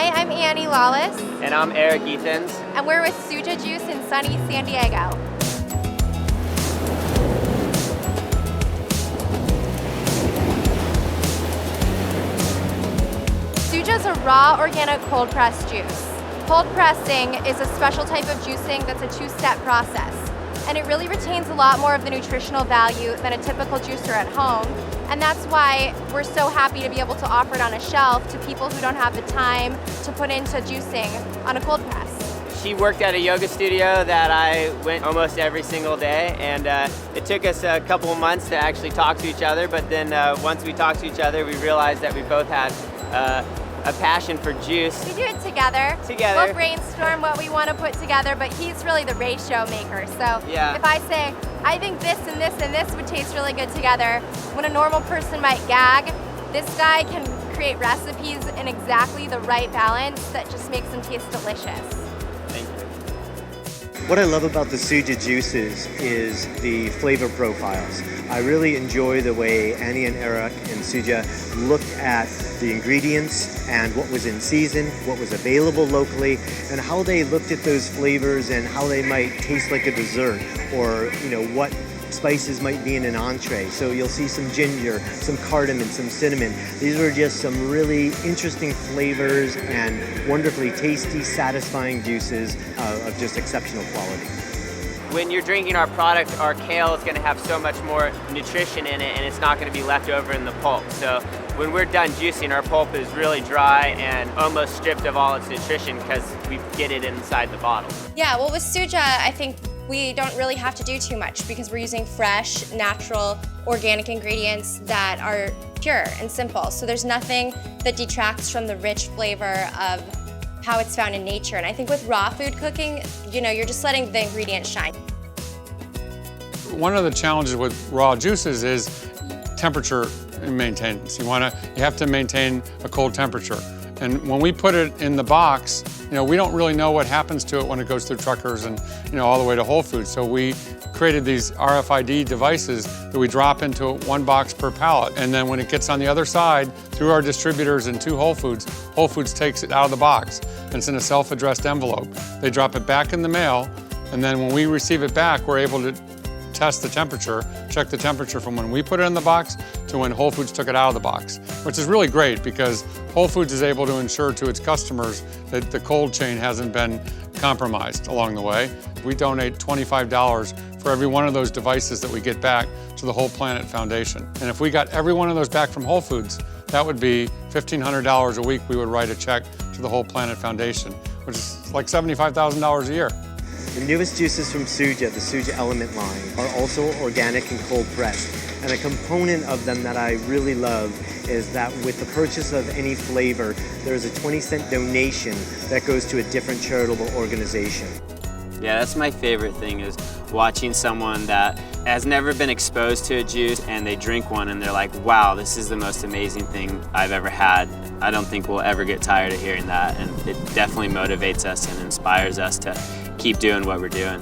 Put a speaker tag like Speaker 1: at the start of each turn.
Speaker 1: Hi, I'm Annie Lawless.
Speaker 2: And I'm Eric Ethans.
Speaker 1: And we're with Suja Juice in sunny San Diego. Suja is a raw, organic cold pressed juice. Cold pressing is a special type of juicing that's a two-step process. And it really retains a lot more of the nutritional value than a typical juicer at home. And that's why we're so happy to be able to offer it on a shelf to people who don't have the time to put into juicing on a cold press.
Speaker 2: She worked at a yoga studio that I went almost every single day, and it took us a couple of months to actually talk to each other, but then once we talked to each other, we realized that we both had a passion for juice.
Speaker 1: We do it together. We'll brainstorm what we want to put together, but he's really the ratio maker. So
Speaker 2: yeah.
Speaker 1: If I say, I think this and this and this would taste really good together, when a normal person might gag, this guy can create recipes in exactly the right balance that just makes them taste delicious.
Speaker 2: Thank you.
Speaker 3: What I love about the Suja juices is the flavor profiles. I really enjoy the way Annie and Eric and Suja looked at the ingredients and what was in season, what was available locally, and how they looked at those flavors and how they might taste like a dessert, or what spices might be in an entree. So you'll see some ginger, some cardamom, some cinnamon. These were just some really interesting flavors and wonderfully tasty, satisfying juices of just exceptional quality.
Speaker 2: When you're drinking our product, our kale is going to have so much more nutrition in it, and it's not going to be left over in the pulp. So when we're done juicing, our pulp is really dry and almost stripped of all its nutrition because we get it inside the bottle.
Speaker 1: Yeah, well with Suja, I think we don't really have to do too much because we're using fresh, natural, organic ingredients that are pure and simple. So there's nothing that detracts from the rich flavor of how it's found in nature. And I think with raw food cooking, you're just letting the ingredients shine.
Speaker 4: One of the challenges with raw juices is temperature maintenance. You have to maintain a cold temperature. And when we put it in the box, we don't really know what happens to it when it goes through truckers and all the way to Whole Foods. So we created these RFID devices that we drop into one box per pallet. And then when it gets on the other side, through our distributors and to Whole Foods takes it out of the box. And it's in a self-addressed envelope. They drop it back in the mail, and then when we receive it back, we're able to test the temperature, check the temperature from when we put it in the box to when Whole Foods took it out of the box, which is really great because Whole Foods is able to ensure to its customers that the cold chain hasn't been compromised along the way. We donate $25 for every one of those devices that we get back to the Whole Planet Foundation. And if we got every one of those back from Whole Foods, that would be $1,500 a week we would write a check to the Whole Planet Foundation, which is like $75,000 a year.
Speaker 3: The newest juices from Suja, the Suja Element line, are also organic and cold pressed. And a component of them that I really love is that with the purchase of any flavor, there's a 20-cent donation that goes to a different charitable organization.
Speaker 2: Yeah, that's my favorite thing, is watching someone that has never been exposed to a juice and they drink one and they're like, wow, this is the most amazing thing I've ever had. I don't think we'll ever get tired of hearing that, and it definitely motivates us and inspires us to keep doing what we're doing.